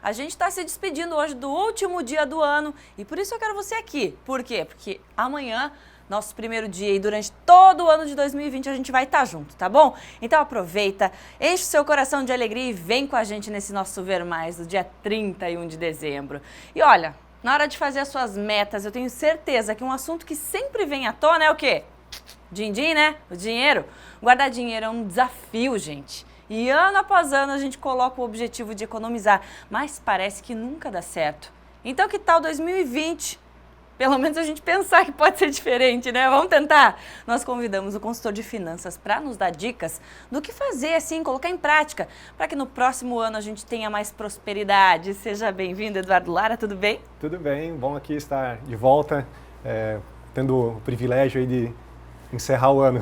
A gente está se despedindo hoje do último dia do ano e por isso eu quero você aqui. Por quê? Porque amanhã, nosso primeiro dia e durante todo o ano de 2020 a gente vai estar junto, tá bom? Então aproveita, enche o seu coração de alegria e vem com a gente nesse nosso Ver Mais do dia 31 de dezembro. E olha, na hora de fazer as suas metas, eu tenho certeza que um assunto que sempre vem à tona é o quê? Din-din, né? O dinheiro. Guardar dinheiro é um desafio, gente. E ano após ano a gente coloca o objetivo de economizar, mas parece que nunca dá certo. Então que tal 2020? Pelo menos a gente pensar que pode ser diferente, né? Vamos tentar? Nós convidamos o consultor de finanças para nos dar dicas do que fazer, assim, colocar em prática, para que no próximo ano a gente tenha mais prosperidade. Seja bem-vindo, Eduardo Lara, tudo bem? Tudo bem, bom aqui estar de volta, tendo o privilégio aí de encerrar o ano.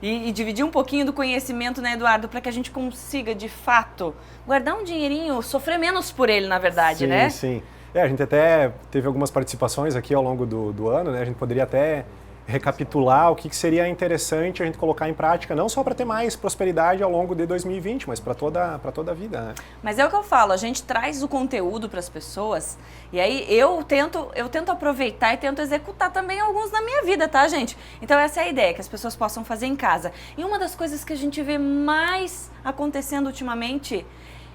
E dividir um pouquinho do conhecimento, né, Eduardo, para que a gente consiga, de fato, guardar um dinheirinho, sofrer menos por ele, na verdade, sim, né? Sim, a gente até teve algumas participações aqui ao longo do ano, né? A gente poderia até recapitular o que seria interessante a gente colocar em prática, não só para ter mais prosperidade ao longo de 2020, mas para toda a vida, né? Mas é o que eu falo, a gente traz o conteúdo para as pessoas e aí eu tento aproveitar e tento executar também alguns na minha vida, tá, gente? Então essa é a ideia, que as pessoas possam fazer em casa. E uma das coisas que a gente vê mais acontecendo ultimamente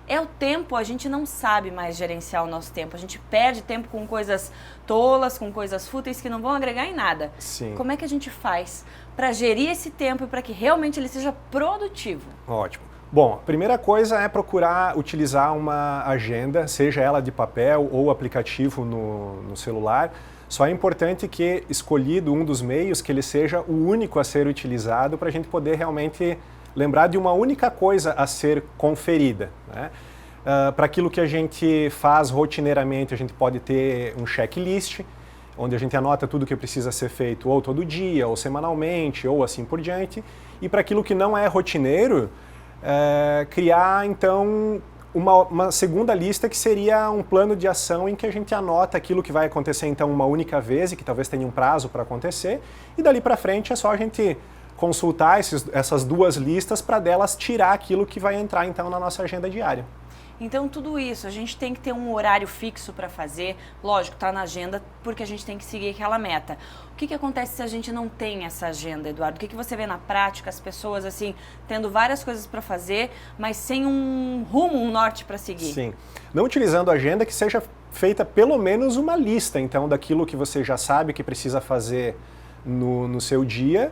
é o tempo. A gente não sabe mais gerenciar o nosso tempo. A gente perde tempo com coisas tolas, com coisas fúteis que não vão agregar em nada. Sim. Como é que a gente faz para gerir esse tempo e para que realmente ele seja produtivo? Ótimo. Bom, a primeira coisa é procurar utilizar uma agenda, seja ela de papel ou aplicativo no celular. Só é importante que, escolhido um dos meios, que ele seja o único a ser utilizado para a gente poder realmente lembrar de uma única coisa a ser conferida, né? Para aquilo que a gente faz rotineiramente, a gente pode ter um checklist, onde a gente anota tudo que precisa ser feito ou todo dia, ou semanalmente, ou assim por diante. E para aquilo que não é rotineiro, criar então uma segunda lista, que seria um plano de ação em que a gente anota aquilo que vai acontecer então uma única vez e que talvez tenha um prazo para acontecer, e dali para frente é só a gente consultar essas duas listas para delas tirar aquilo que vai entrar então na nossa agenda diária. Então tudo isso, a gente tem que ter um horário fixo para fazer, lógico, tá na agenda, porque a gente tem que seguir aquela meta. O que acontece se a gente não tem essa agenda, Eduardo? O que você vê na prática, as pessoas assim, tendo várias coisas para fazer, mas sem um rumo, um norte para seguir? Sim, não utilizando a agenda, que seja feita pelo menos uma lista então daquilo que você já sabe que precisa fazer no seu dia.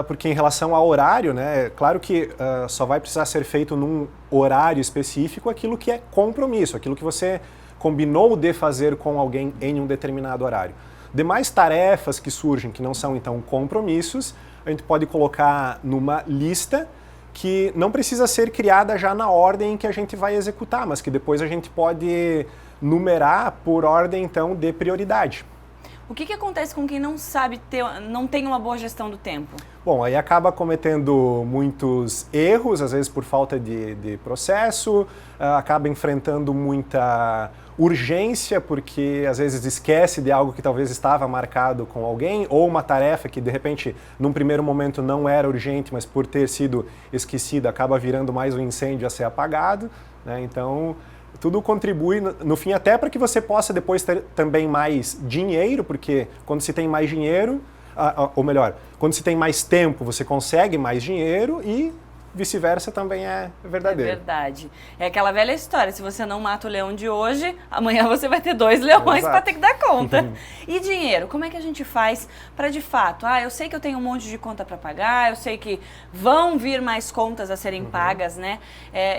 Porque em relação ao horário, né, claro que só vai precisar ser feito num horário específico aquilo que é compromisso, aquilo que você combinou de fazer com alguém em um determinado horário. Demais tarefas que surgem, que não são então compromissos, a gente pode colocar numa lista que não precisa ser criada já na ordem em que a gente vai executar, mas que depois a gente pode numerar por ordem então de prioridade. O que acontece com quem não sabe não tem uma boa gestão do tempo? Bom, aí acaba cometendo muitos erros, às vezes por falta de processo, acaba enfrentando muita urgência, porque às vezes esquece de algo que talvez estava marcado com alguém, ou uma tarefa que de repente, num primeiro momento não era urgente, mas por ter sido esquecida, acaba virando mais um incêndio a ser apagado, né? Então, tudo contribui, no fim, até para que você possa depois ter também mais dinheiro, porque quando se tem mais dinheiro, ou melhor, quando se tem mais tempo, você consegue mais dinheiro, e vice-versa também é verdadeiro. É verdade. É aquela velha história, se você não mata o leão de hoje, amanhã você vai ter 2 leões para ter que dar conta. E dinheiro, como é que a gente faz para de fato, eu sei que eu tenho um monte de conta para pagar, eu sei que vão vir mais contas a serem pagas, né?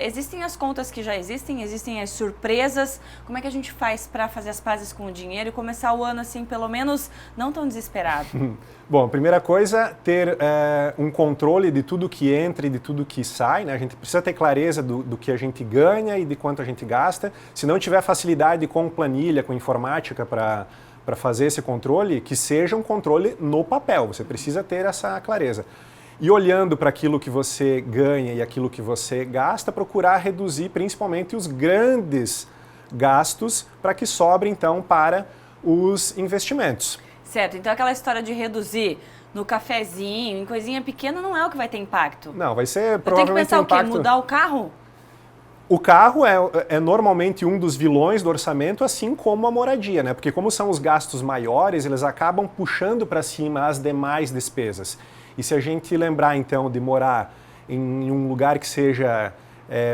Existem as contas que já existem as surpresas, como é que a gente faz para fazer as pazes com o dinheiro e começar o ano assim, pelo menos, não tão desesperado? Bom, a primeira coisa, ter um controle de tudo que entra e de tudo que sai, né? A gente precisa ter clareza do que a gente ganha e de quanto a gente gasta. Se não tiver facilidade com planilha, com informática para fazer esse controle, que seja um controle no papel. Você precisa ter essa clareza. E olhando para aquilo que você ganha e aquilo que você gasta, procurar reduzir principalmente os grandes gastos para que sobre então para os investimentos. Certo, então aquela história de reduzir no cafezinho, em coisinha pequena, não é o que vai ter impacto. Não, vai ser Eu tenho que provavelmente pensar o quê? impacto. Mudar o carro? O carro é normalmente um dos vilões do orçamento, assim como a moradia, né? Porque como são os gastos maiores, eles acabam puxando para cima as demais despesas. E se a gente lembrar, então, de morar em um lugar que seja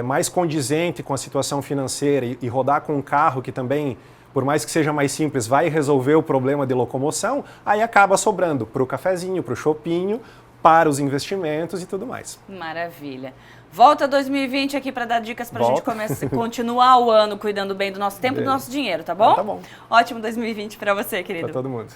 mais condizente com a situação financeira e rodar com um carro que também, por mais que seja mais simples, vai resolver o problema de locomoção, aí acaba sobrando para o cafezinho, para o chopinho, para os investimentos e tudo mais. Maravilha. Volta 2020 aqui para dar dicas para a gente continuar o ano cuidando bem do nosso tempo e do nosso dinheiro, tá bom? Tá bom. Ótimo 2020 para você, querido. Para todo mundo.